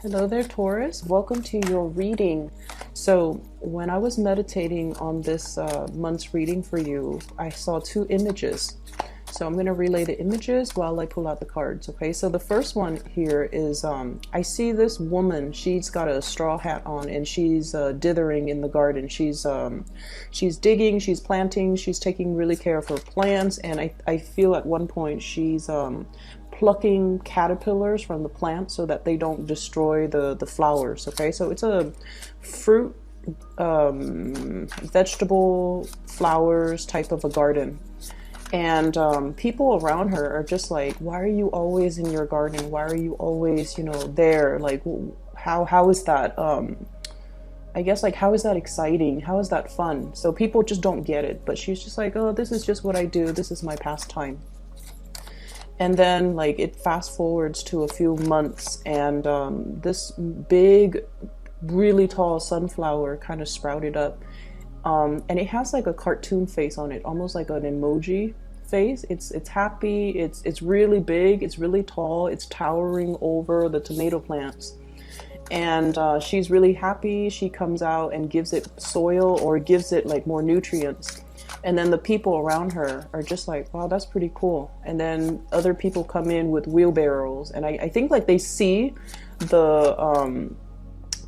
Hello there, Taurus. Welcome to your reading. So, when I was meditating on this month's reading for you, I saw two images. So, I'm going to relay the images while I pull out the cards. Okay, so the first one here is I see this woman. She's got a straw hat on and she's dithering in the garden. She's digging, she's planting, she's taking really care of her plants. And I feel at one point she's plucking caterpillars from the plant so that they don't destroy the flowers. Okay, so it's a fruit, vegetable, flowers type of a garden. And people around her are just like, why are you always in your garden? Why are you always, there? Like, how is that? I guess, like, how is that exciting? How is that fun? So people just don't get it. But she's just like, oh, this is just what I do. This is my pastime. And then, like, it fast forwards to a few months, and this big, really tall sunflower kind of sprouted up. And it has like a cartoon face on it, almost like an emoji face. It's happy. It's really big. It's really tall. It's towering over the tomato plants. And she's really happy. She comes out and gives it soil or gives it like more nutrients. And then the people around her are just like, wow, that's pretty cool. And then other people come in with wheelbarrows. And I think like they see the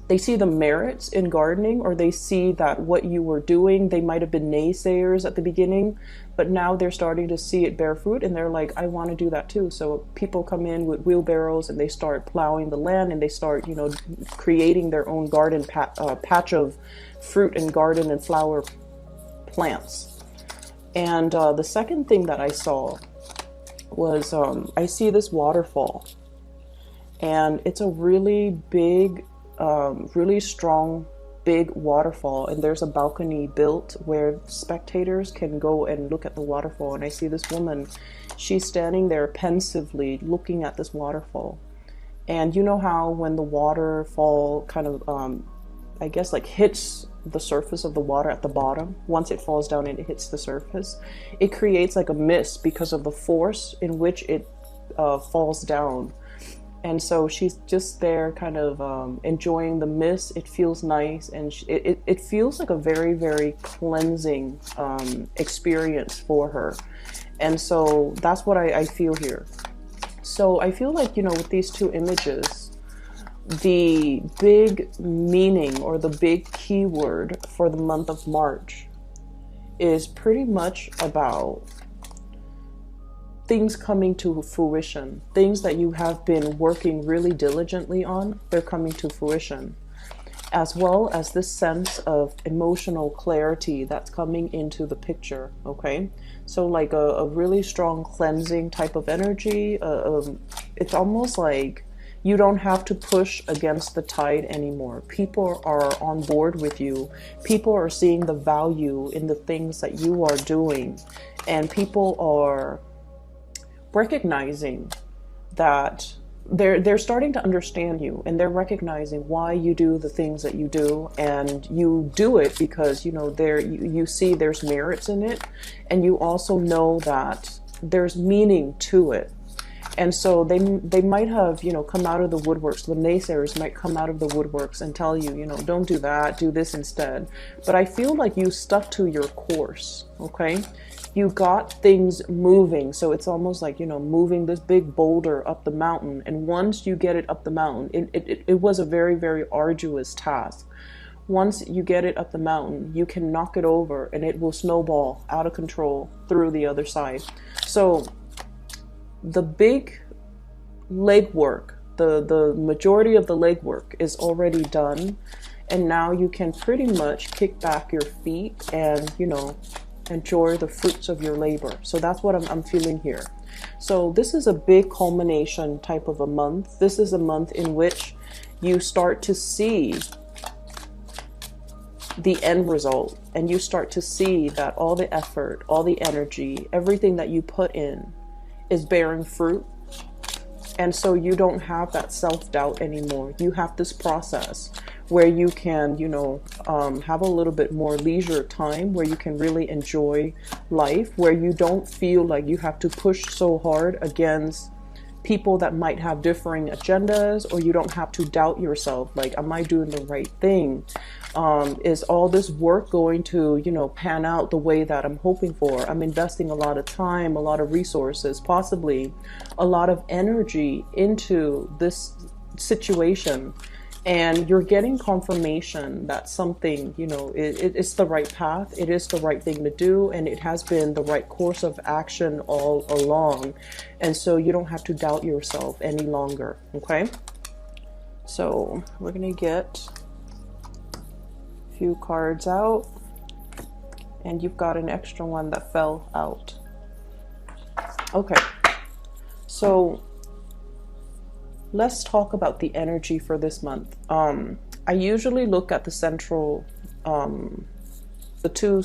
merits in gardening, or they see that what you were doing, they might have been naysayers at the beginning, but now they're starting to see it bear fruit and they're like, I want to do that too. So people come in with wheelbarrows and they start plowing the land and they start, creating their own garden patch of fruit and garden and flower plants. And the second thing that I saw was I see this waterfall, and it's a really big, really strong, big waterfall, and there's a balcony built where spectators can go and look at the waterfall. And I see this woman, she's standing there pensively looking at this waterfall. And you know how when the waterfall kind of I guess like hits the surface of the water at the bottom, once it falls down and it hits the surface, it creates like a mist because of the force in which it falls down. And so she's just there kind of enjoying the mist. It feels nice, and it feels like a very, very cleansing experience for her. And so that's what I feel here. So I feel like, with these two images, the big meaning or the big keyword for the month of March is pretty much about things coming to fruition. Things that you have been working really diligently on, they're coming to fruition. As well as this sense of emotional clarity that's coming into the picture, okay? So like a really strong cleansing type of energy. It's almost like you don't have to push against the tide anymore. People are on board with you. People are seeing the value in the things that you are doing. And people are recognizing that they're starting to understand you, and they're recognizing why you do the things that you do, and you do it because you see there's merits in it, and you also know that there's meaning to it. And so they might have, come out of the woodworks. The naysayers might come out of the woodworks and tell you, don't do that, do this instead. But I feel like you stuck to your course, okay? You got things moving. So it's almost like, moving this big boulder up the mountain. And once you get it up the mountain, it was a very, very arduous task. Once you get it up the mountain, you can knock it over and it will snowball out of control through the other side. So the big legwork, the majority of the legwork is already done, and now you can pretty much kick back your feet and enjoy the fruits of your labor. So that's what I'm feeling here. So this is a big culmination type of a month. This is a month in which you start to see the end result, and you start to see that all the effort, all the energy, everything that you put in is bearing fruit. And so you don't have that self-doubt anymore. You have this process where you can, have a little bit more leisure time, where you can really enjoy life, where you don't feel like you have to push so hard against people that might have differing agendas, or you don't have to doubt yourself. Like, am I doing the right thing? Is all this work going to, you know, pan out the way that I'm hoping for? I'm investing a lot of time, a lot of resources, possibly a lot of energy into this situation. And you're getting confirmation that something, you know, it's the right path. It is the right thing to do. And it has been the right course of action all along. And so you don't have to doubt yourself any longer. Okay. So we're going to get a few cards out. And you've got an extra one that fell out. Okay. So let's talk about the energy for this month. I usually look at the central, the two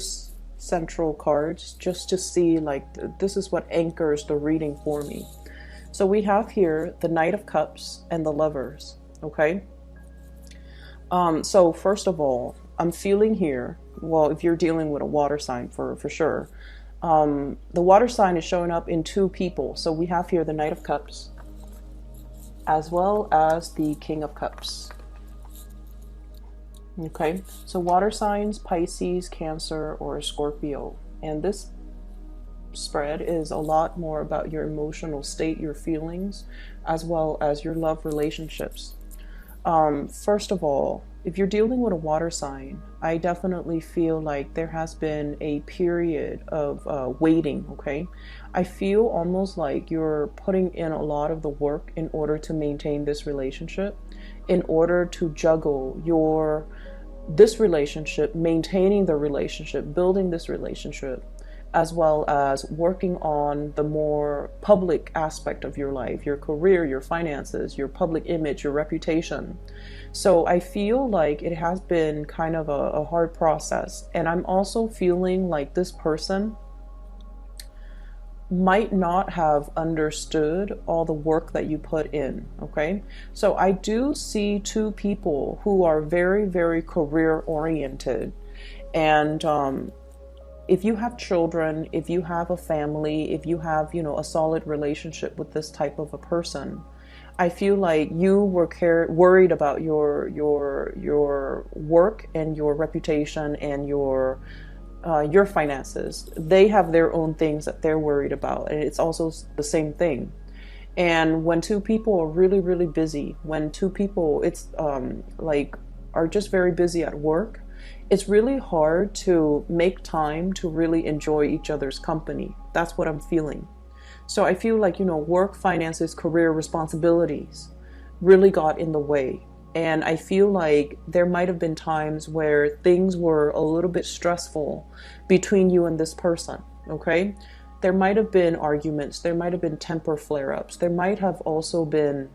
central cards, just to see, like, this is what anchors the reading for me. So we have here the Knight of Cups and the Lovers. Okay. So first of all, I'm feeling here, well, if you're dealing with a water sign for sure, the water sign is showing up in two people. So we have here the Knight of Cups, as well as the King of Cups. Okay, so water signs, Pisces, Cancer, or Scorpio. And this spread is a lot more about your emotional state, your feelings, as well as your love relationships. First of all, if you're dealing with a water sign, I definitely feel like there has been a period of waiting, okay? I feel almost like you're putting in a lot of the work in order to maintain this relationship, in order to juggle this relationship, maintaining the relationship, building this relationship, as well as working on the more public aspect of your life, your career, your finances, your public image, your reputation. So I feel like it has been kind of a hard process. And I'm also feeling like this person might not have understood all the work that you put in. Okay. So I do see two people who are very, very career oriented. And, if you have children, if you have a family, if you have, you know, a solid relationship with this type of a person, I feel like you were worried about your work and your reputation and your finances. They have their own things that they're worried about, and it's also the same thing. And when two people are really, really busy, when two people are just very busy at work, it's really hard to make time to really enjoy each other's company. That's what I'm feeling. So I feel like, you know, work, finances, career, responsibilities really got in the way. And I feel like there might have been times where things were a little bit stressful between you and this person, okay? There might have been arguments. There might have been temper flare-ups. There might have also been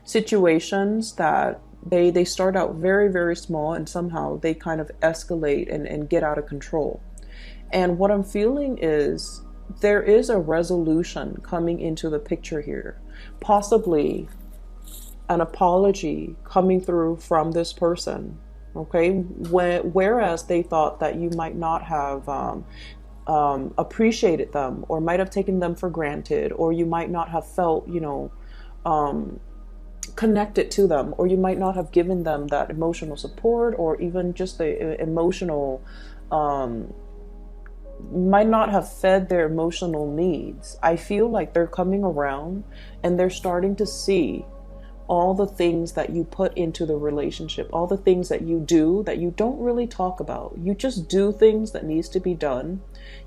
situations that they start out very, very small, and somehow they kind of escalate and get out of control. And what I'm feeling is there is a resolution coming into the picture here. Possibly an apology coming through from this person, okay? Whereas they thought that you might not have appreciated them, or might have taken them for granted, or you might not have felt, you know, connected to them, or you might not have given them that emotional support, or even just the emotional, might not have fed their emotional needs. I feel like they're coming around and they're starting to see all the things that you put into the relationship, all the things that you do that you don't really talk about. You just do things that needs to be done.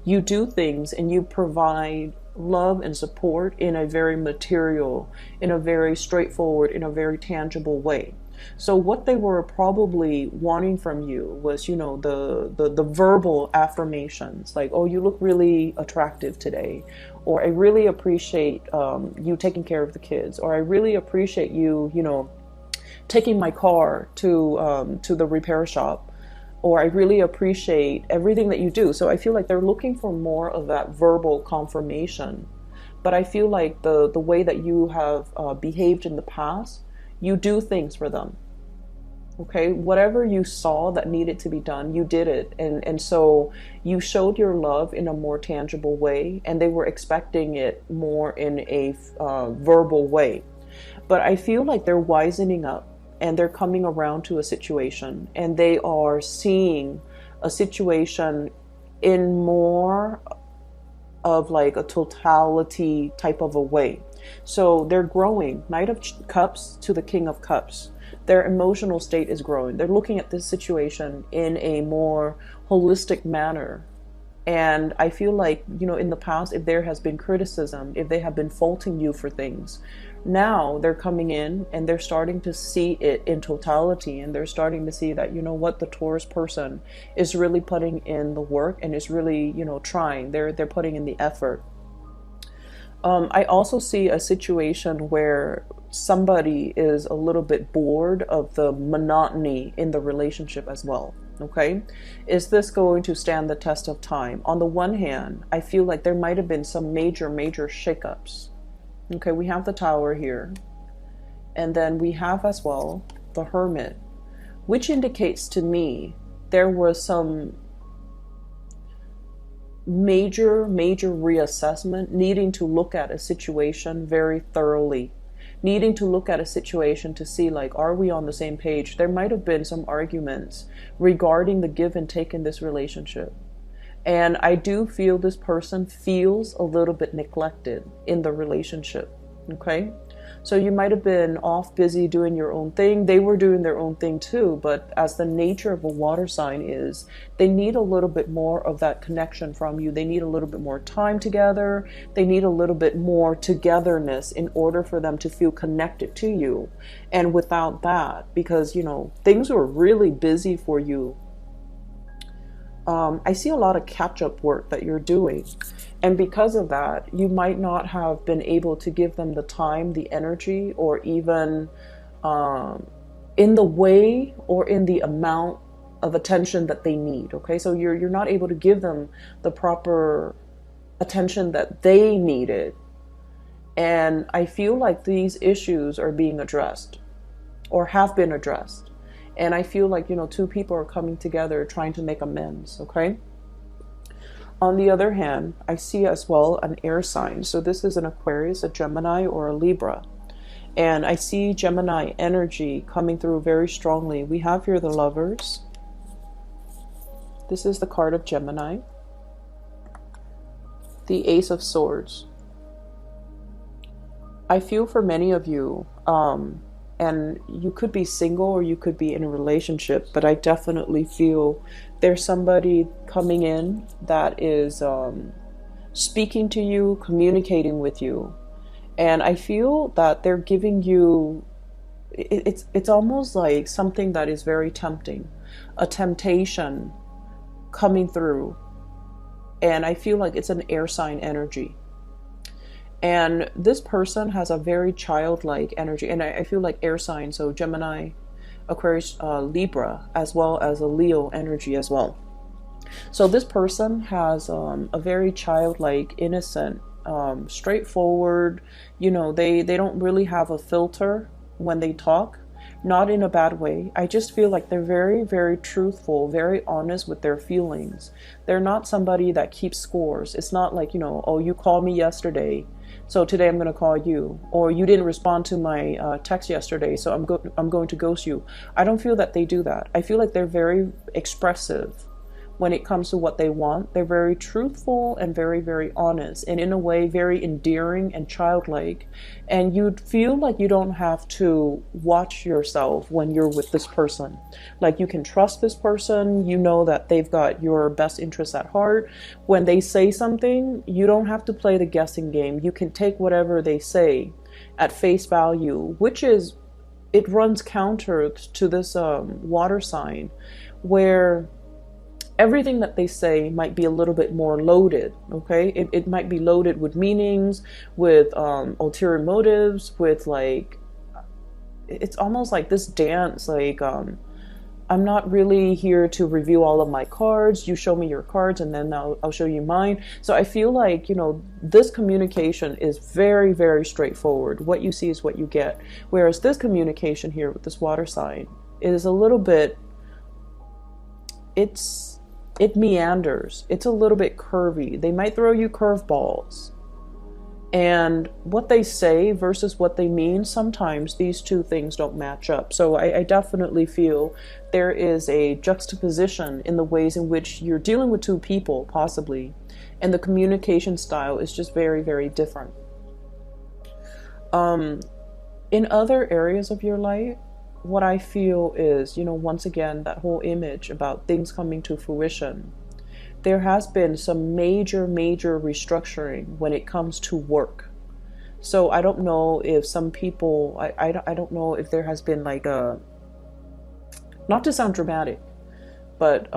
You do things and you provide love and support in a very material, in a very straightforward, in a very tangible way. So what they were probably wanting from you was, you know, the verbal affirmations, like, oh, you look really attractive today, or I really appreciate you taking care of the kids, or I really appreciate you, you know, taking my car to the repair shop, or I really appreciate everything that you do. So I feel like they're looking for more of that verbal confirmation. But I feel like the way that you have behaved in the past, you do things for them. Okay, whatever you saw that needed to be done, you did it. And so you showed your love in a more tangible way, and they were expecting it more in a verbal way. But I feel like they're wisening up and they're coming around to a situation, and they are seeing a situation in more of like a totality type of a way. So they're growing. Knight of Cups to the King of Cups. Their emotional state is growing. They're looking at this situation in a more holistic manner. And I feel like, you know, in the past, if there has been criticism, if they have been faulting you for things, now they're coming in and they're starting to see it in totality. And they're starting to see that, you know what, the Taurus person is really putting in the work and is really, you know, trying. They're putting in the effort. I also see a situation where somebody is a little bit bored of the monotony in the relationship as well. Okay, is this going to stand the test of time? On the one hand, I feel like there might have been some major shakeups. Okay, we have the Tower here, and then we have as well the Hermit, which indicates to me there was some major reassessment, needing to look at a situation very thoroughly, needing to look at a situation to see, like, are we on the same page? There might have been some arguments regarding the give and take in this relationship. And I do feel this person feels a little bit neglected in the relationship. Okay? So you might have been off busy doing your own thing. They were doing their own thing too, but as the nature of a water sign is, they need a little bit more of that connection from you. They need a little bit more time together. They need a little bit more togetherness in order for them to feel connected to you. And without that, because, you know, things were really busy for you, I see a lot of catch-up work that you're doing. And because of that, you might not have been able to give them the time, the energy, or even in the way or in the amount of attention that they need. Okay, so you're not able to give them the proper attention that they needed. And I feel like these issues are being addressed or have been addressed. And I feel like, you know, two people are coming together trying to make amends, okay? On the other hand, I see as well an air sign. So this is an Aquarius, a Gemini, or a Libra. And I see Gemini energy coming through very strongly. We have here the Lovers. This is the card of Gemini. The Ace of Swords. I feel for many of you, and you could be single or you could be in a relationship, but I definitely feel there's somebody coming in that is speaking to you, communicating with you. And I feel that they're giving you, it's almost like something that is very tempting, a temptation coming through. And I feel like it's an air sign energy. And this person has a very childlike energy. And I feel like air signs, so Gemini, Aquarius, Libra, as well as a Leo energy as well. So this person has a very childlike, innocent, straightforward, you know, they don't really have a filter when they talk. Not in a bad way. I just feel like they're very, very truthful, very honest with their feelings. They're not somebody that keeps scores. It's not like, you know, oh, you called me yesterday, so today I'm going to call you. Or you didn't respond to my text yesterday, so I'm going to ghost you. I don't feel that they do that. I feel like they're very expressive when it comes to what they want. They're very truthful and very, very honest, and in a way very endearing and childlike. And you'd feel like you don't have to watch yourself when you're with this person. Like, you can trust this person. You know that they've got your best interests at heart. When they say something, you don't have to play the guessing game. You can take whatever they say at face value, which is, it runs counter to this water sign, where everything that they say might be a little bit more loaded, okay? It might be loaded with meanings, with ulterior motives, with like, it's almost like this dance, like, I'm not really here to review all of my cards. You show me your cards and then I'll show you mine. So I feel like, you know, this communication is very, very straightforward. What you see is what you get. Whereas this communication here with this water sign is a little bit, it meanders. It's a little bit curvy. They might throw you curveballs. And what they say versus what they mean, sometimes these two things don't match up. So I definitely feel there is a juxtaposition in the ways in which you're dealing with two people, possibly, and the communication style is just very, very different. In other areas of your life, what I feel is, once again, that whole image about things coming to fruition. There has been some major, major restructuring when it comes to work. So I don't know if some people, I don't know if there has been like a, not to sound dramatic, but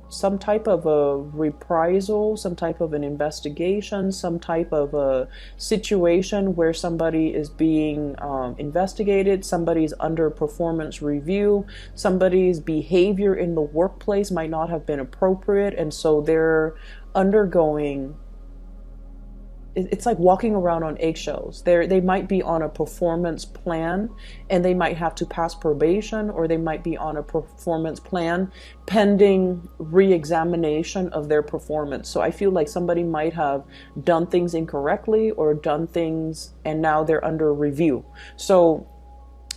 some type of a reprisal, some type of an investigation, some type of a situation where somebody is being investigated, somebody's under performance review, somebody's behavior in the workplace might not have been appropriate, and so they're undergoing, it's like walking around on eggshells. They might be on a performance plan and they might have to pass probation, or they might be on a performance plan pending re-examination of their performance. So I feel like somebody might have done things incorrectly or done things and now they're under review. So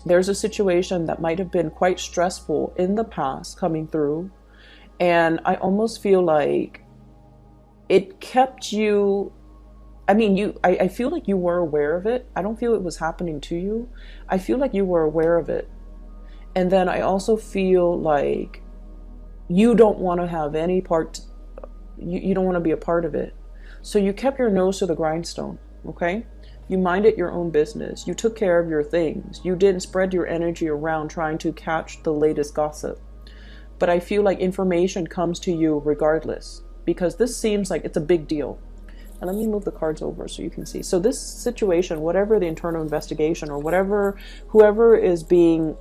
there's a situation that might have been quite stressful in the past coming through, and I almost feel like it kept you, I feel like you were aware of it. I don't feel it was happening to you. I feel like you were aware of it. And then I also feel like you don't want to have any part, you don't want to be a part of it. So you kept your nose to the grindstone, okay? You minded your own business. You took care of your things. You didn't spread your energy around trying to catch the latest gossip. But I feel like information comes to you regardless, because this seems like it's a big deal. And let me move the cards over so you can see. So this situation, whatever the internal investigation or whatever, whoever is being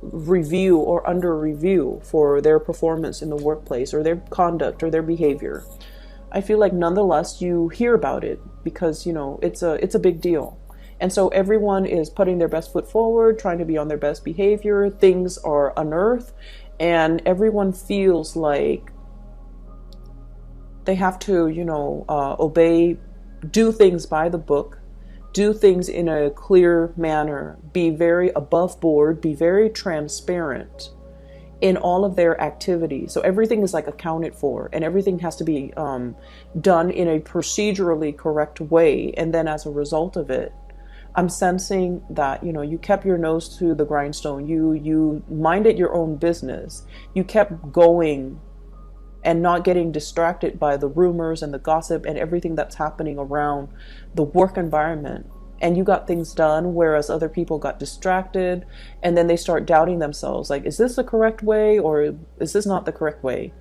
review or under review for their performance in the workplace or their conduct or their behavior, I feel like nonetheless you hear about it because, it's a big deal. And so everyone is putting their best foot forward, trying to be on their best behavior. Things are unearthed and everyone feels like they have to, obey, do things by the book, do things in a clear manner, be very above board, be very transparent in all of their activities. So everything is like accounted for and everything has to be done in a procedurally correct way. And then as a result of it, I'm sensing that, you kept your nose to the grindstone. You minded your own business. You kept going and not getting distracted by the rumors and the gossip and everything that's happening around the work environment. And you got things done, whereas other people got distracted, and then they start doubting themselves, like, is this the correct way or is this not the correct way?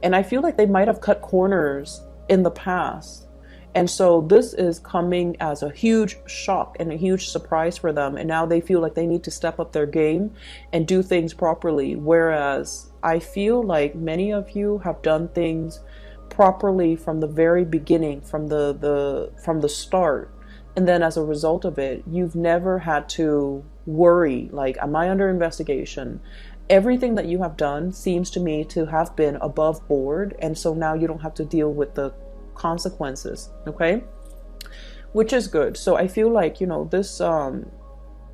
And I feel like they might have cut corners in the past. And so this is coming as a huge shock and a huge surprise for them. And now they feel like they need to step up their game and do things properly. Whereas I feel like many of you have done things properly from the very beginning, from the start. And then as a result of it, you've never had to worry, like, am I under investigation? Everything that you have done seems to me to have been above board. And so now you don't have to deal with the consequences, okay? Which is good. So I feel like, this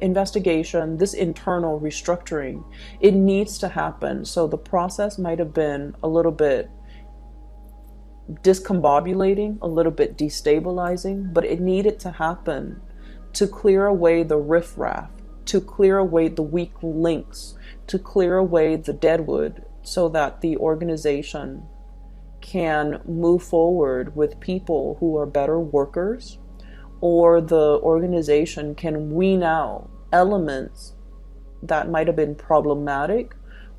investigation, this internal restructuring, it needs to happen. So the process might have been a little bit discombobulating, a little bit destabilizing, but it needed to happen to clear away the riffraff, to clear away the weak links, to clear away the deadwood, so that the organization can move forward with people who are better workers, or the organization can wean out elements that might have been problematic,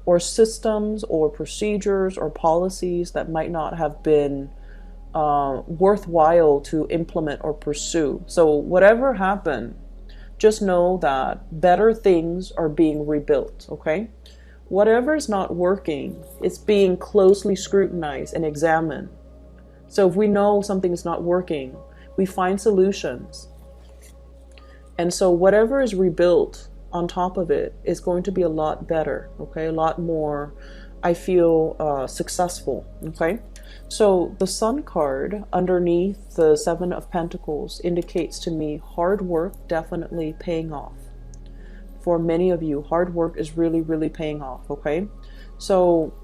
or systems or procedures or policies that might not have been worthwhile to implement or pursue. So whatever happened, just know that better things are being rebuilt, okay? Whatever is not working, it's being closely scrutinized and examined. So if we know something is not working, we find solutions. And so whatever is rebuilt on top of it is going to be a lot better, okay? A lot more, I feel, successful, okay? So the Sun card underneath the Seven of Pentacles indicates to me hard work definitely paying off. For many of you, hard work is really, really paying off, okay? So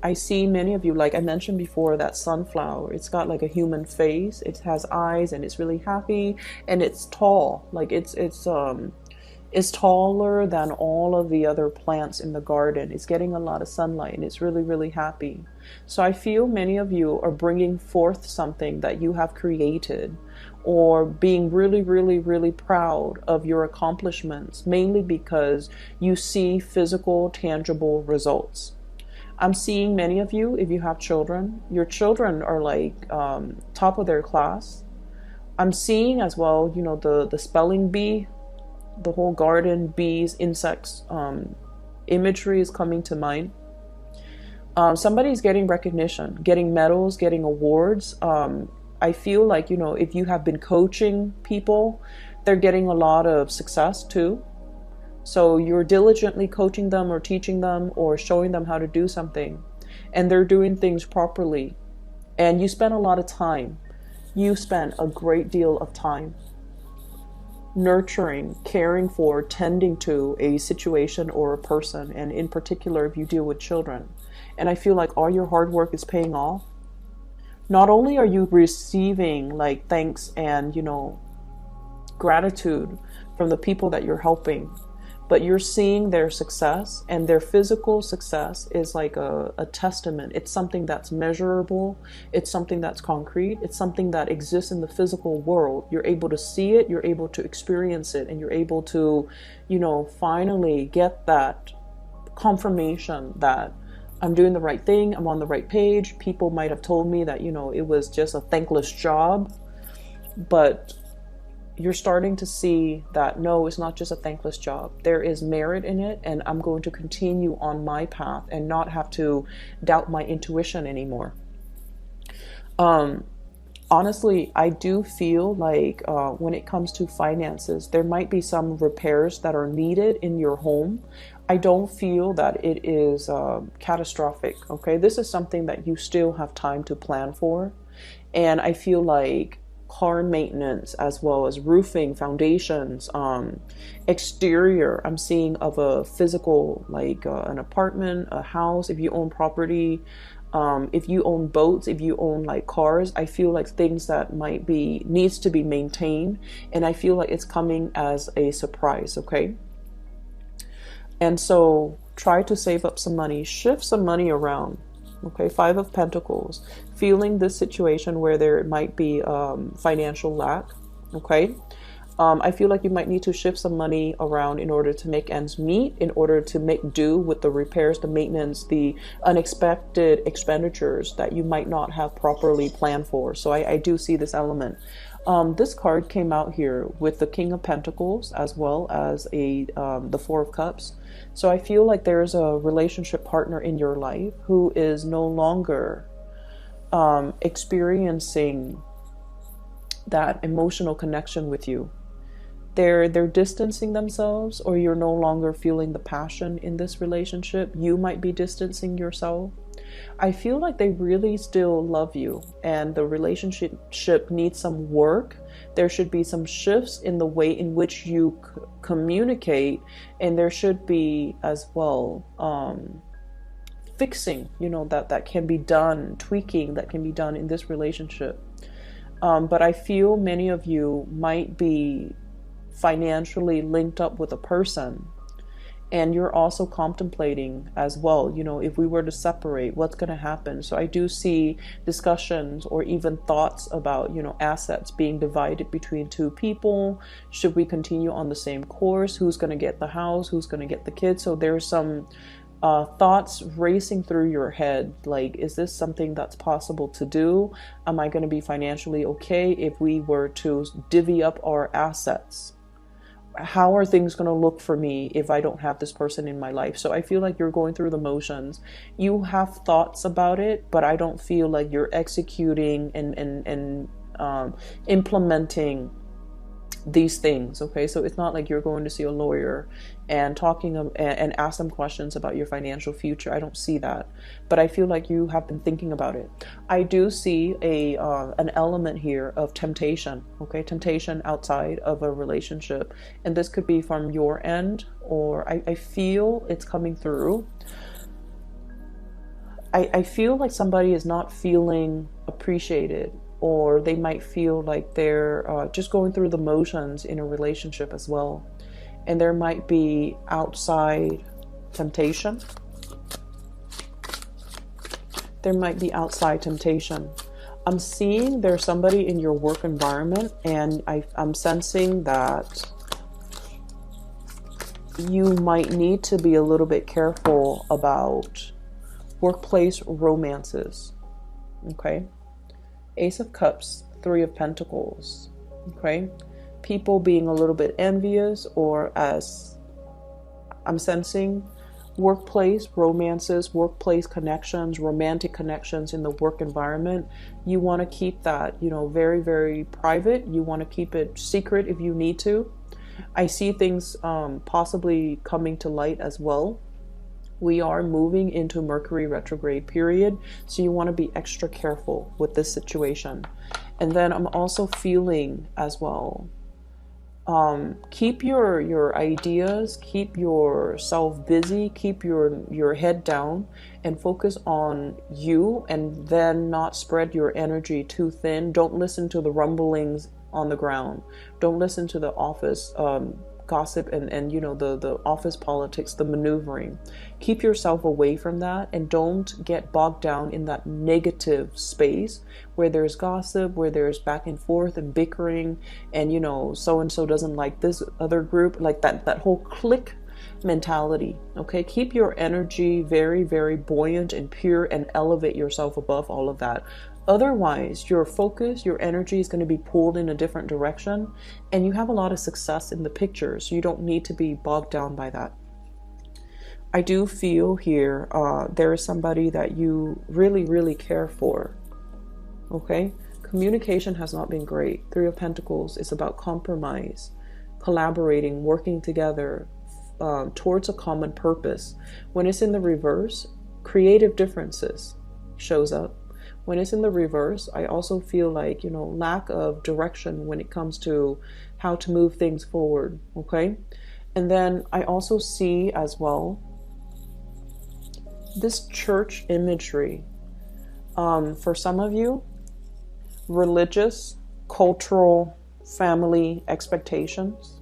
I see many of you, like I mentioned before, that sunflower, it's got like a human face, it has eyes, and it's really happy, and it's tall. Like it's taller than all of the other plants in the garden. It's getting a lot of sunlight, and it's really, really happy. So I feel many of you are bringing forth something that you have created, or being really, really, really proud of your accomplishments, mainly because you see physical, tangible results. I'm seeing many of you, if you have children, your children are like top of their class. I'm seeing as well, you know, the spelling bee, the whole garden, bees, insects, imagery is coming to mind. Somebody's getting recognition, getting medals, getting awards. I feel like, you know, if you have been coaching people, they're getting a lot of success too. So you're diligently coaching them or teaching them or showing them how to do something, and they're doing things properly. And you spend a lot of time. You spend a great deal of time nurturing, caring for, tending to a situation or a person, and in particular if you deal with children. And I feel like all your hard work is paying off. Not only are you receiving like thanks and, you know, gratitude from the people that you're helping, but you're seeing their success, and their physical success is like a testament. It's something that's measurable. It's something that's concrete. It's something that exists in the physical world. You're able to see it, you're able to experience it, and you're able to, you know, finally get that confirmation that I'm doing the right thing, I'm on the right page. People might have told me that, you know, it was just a thankless job, but you're starting to see that no, it's not just a thankless job. There is merit in it, and I'm going to continue on my path and not have to doubt my intuition anymore. Honestly, I do feel like when it comes to finances, there might be some repairs that are needed in your home. I don't feel that it is catastrophic, okay? This is something that you still have time to plan for. And I feel like car maintenance, as well as roofing, foundations, exterior, I'm seeing of a physical, like an apartment, a house, if you own property, if you own boats, if you own like cars, I feel like things that might be, needs to be maintained, and I feel like it's coming as a surprise, okay? And so try to save up some money, shift some money around. Okay, Five of Pentacles, feeling this situation where there might be financial lack, okay? I feel like you might need to shift some money around in order to make ends meet, in order to make do with the repairs, the maintenance, the unexpected expenditures that you might not have properly planned for. So I do see this element. This card came out here with the King of Pentacles as well as the Four of Cups. So I feel like there's a relationship partner in your life who is no longer experiencing that emotional connection with you. They're distancing themselves, or you're no longer feeling the passion in this relationship. You might be distancing yourself. I feel like they really still love you, and the relationship needs some work. There should be some shifts in the way in which you communicate, and there should be as well fixing, you know, that can be done, tweaking that can be done in this relationship. But I feel many of you might be financially linked up with a person, and you're also contemplating as well, you know, if we were to separate, what's going to happen? So I do see discussions or even thoughts about, you know, assets being divided between two people. Should we continue on the same course? Who's going to get the house? Who's going to get the kids? So there's some thoughts racing through your head, like, is this something that's possible to do? Am I going to be financially okay if we were to divvy up our assets? How are things going to look for me if I don't have this person in my life? So I feel like you're going through the motions. You have thoughts about it, but I don't feel like you're executing and implementing these things. Okay, so it's not like you're going to see a lawyer and and ask them questions about your financial future. I don't see that, but I feel like you have been thinking about it. I do see a an element here of temptation. Okay, temptation outside of a relationship, and this could be from your end, or I feel it's coming through. I feel like somebody is not feeling appreciated, or they might feel like they're just going through the motions in a relationship as well. And there might be outside temptation. There might be outside temptation. I'm seeing there's somebody in your work environment, and I'm sensing that you might need to be a little bit careful about workplace romances. Okay, Ace of Cups, Three of Pentacles. Okay, people being a little bit envious, or as I'm sensing, workplace romances, workplace connections, romantic connections in the work environment. You want to keep that, very, very private. You want to keep it secret if you need to. I see things possibly coming to light as well. We are moving into Mercury retrograde period, so you want to be extra careful with this situation. And then I'm also feeling as well, keep your ideas, keep yourself busy, keep your head down, and focus on you, and then not spread your energy too thin. Don't listen to the rumblings on the ground. Don't listen to the office gossip and the office politics, the maneuvering. Keep yourself away from that, and don't get bogged down in that negative space where there's gossip, where there's back and forth and bickering, and so and so doesn't like this other group, like that whole clique mentality. Okay, keep your energy very, very buoyant and pure, and elevate yourself above all of that. Otherwise, your focus, your energy is going to be pulled in a different direction, and you have a lot of success in the picture, so you don't need to be bogged down by that. I do feel here there is somebody that you really, really care for. Okay, communication has not been great. Three of Pentacles is about compromise, collaborating, working together towards a common purpose. When it's in the reverse, creative differences shows up. When it's in the reverse, I also feel like, lack of direction when it comes to how to move things forward. Okay. And then I also see as well this church imagery. For some of you, religious, cultural, family expectations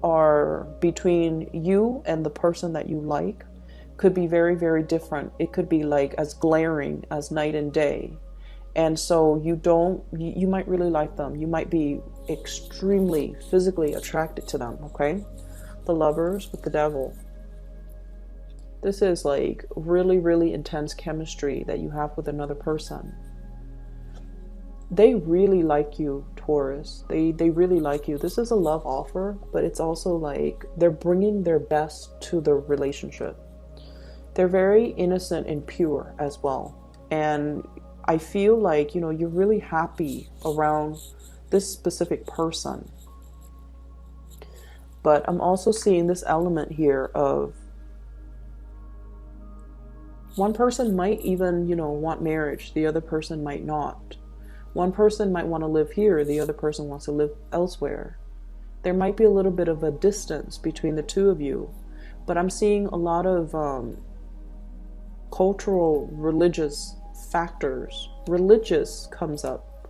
are between you and the person that you like. Could be very, very different. It could be like as glaring as night and day. And so you might really like them. You might be extremely physically attracted to them. Okay. The Lovers with the Devil. This is like really, really intense chemistry that you have with another person. They really like you, Taurus. They really like you. This is a love offer, but it's also like they're bringing their best to the relationship. They're very innocent and pure as well. And I feel like, you're really happy around this specific person. But I'm also seeing this element here of one person might even, want marriage. The other person might not. One person might want to live here. The other person wants to live elsewhere. There might be a little bit of a distance between the two of you. But I'm seeing a lot of cultural, religious factors. Religious comes up.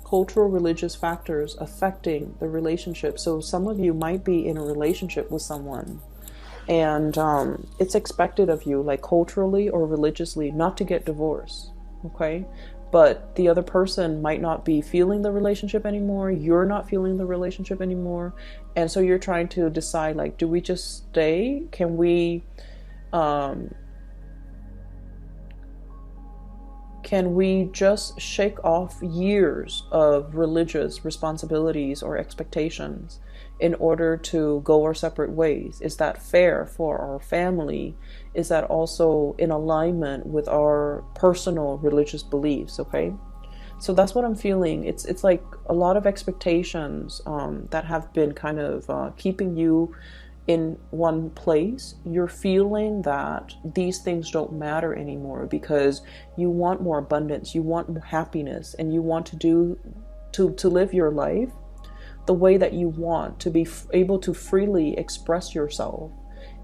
Cultural, religious factors affecting the relationship. So some of you might be in a relationship with someone, and it's expected of you, like culturally or religiously, not to get divorced. Okay, but the other person might not be feeling the relationship anymore. You're not feeling the relationship anymore, and so you're trying to decide, like, do we just stay? Can we just shake off years of religious responsibilities or expectations in order to go our separate ways? Is that fair for our family? Is that also in alignment with our personal religious beliefs? Okay, So that's what I'm feeling. It's like a lot of expectations that have been kind of keeping you in one place. You're feeling that these things don't matter anymore because you want more abundance, you want more happiness, and you want to live your life the way that you want, to be able to freely express yourself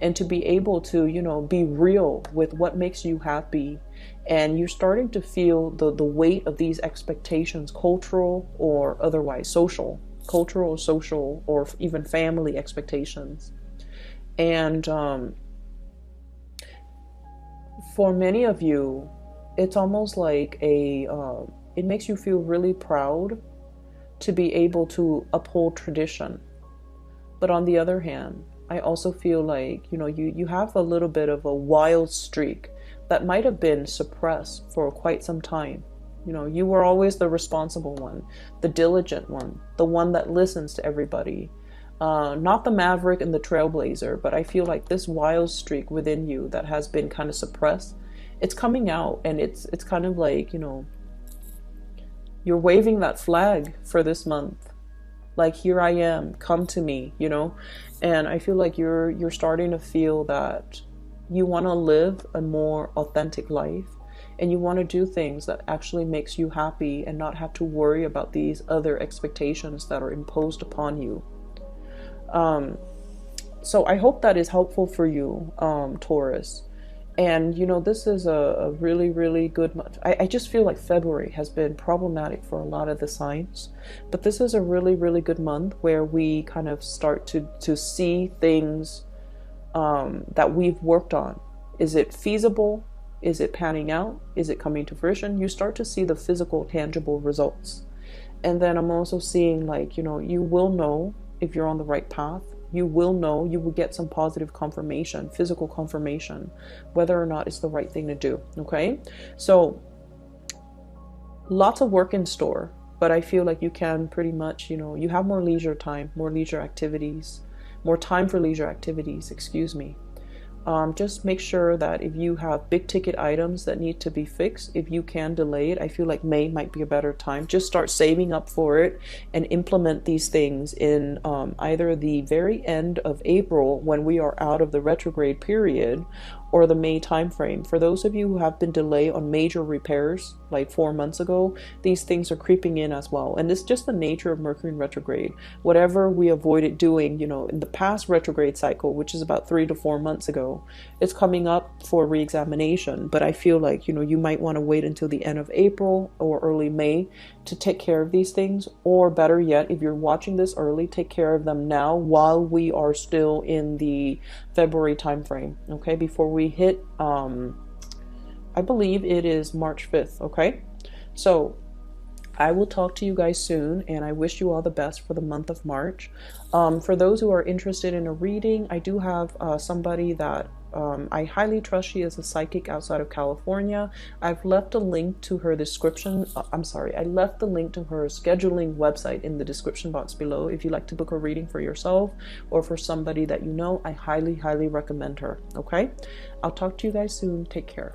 and to be able to, be real with what makes you happy. And you're starting to feel the weight of these expectations, cultural or otherwise, cultural, social, or even family expectations. And for many of you, it's almost like it makes you feel really proud to be able to uphold tradition. But on the other hand, I also feel like, you have a little bit of a wild streak that might have been suppressed for quite some time. You were always the responsible one, the diligent one, the one that listens to everybody. Not the maverick and the trailblazer, but I feel like this wild streak within you that has been kind of suppressed, it's coming out, and it's kind of like, you're waving that flag for this month. Like, here I am, come to me, and I feel like you're starting to feel that you want to live a more authentic life, and you want to do things that actually makes you happy and not have to worry about these other expectations that are imposed upon you. So I hope that is helpful for you, Taurus. And, this is a really, really good month. I just feel like February has been problematic for a lot of the signs. But this is a really, really good month where we kind of start to see things that we've worked on. Is it feasible? Is it panning out? Is it coming to fruition? You start to see the physical, tangible results. And then I'm also seeing, like, you will know if you're on the right path. You will know, you will get some positive confirmation, physical confirmation, whether or not it's the right thing to do. Okay. So lots of work in store, but I feel like you can pretty much, you have more leisure time, more leisure activities, more time for leisure activities, excuse me. Just make sure that if you have big ticket items that need to be fixed, if you can delay it, I feel like May might be a better time. Just start saving up for it and implement these things in either the very end of April when we are out of the retrograde period, or the May timeframe. For those of you who have been delayed on major repairs like 4 months ago, these things are creeping in as well. And it's just the nature of Mercury in retrograde. Whatever we avoided doing, in the past retrograde cycle, which is about 3 to 4 months ago, it's coming up for re-examination. But I feel like, you might want to wait until the end of April or early May to take care of these things. Or better yet, if you're watching this early, take care of them now while we are still in the February timeframe, okay? Before we hit, I believe it is March 5th, okay? So I will talk to you guys soon, and I wish you all the best for the month of March. For those who are interested in a reading, I do have somebody that I highly trust. She is a psychic outside of California. I've left a link to her description. I left the link to her scheduling website in the description box below. If you'd like to book a reading for yourself or for somebody that you know, I highly, highly recommend her. Okay? I'll talk to you guys soon. Take care.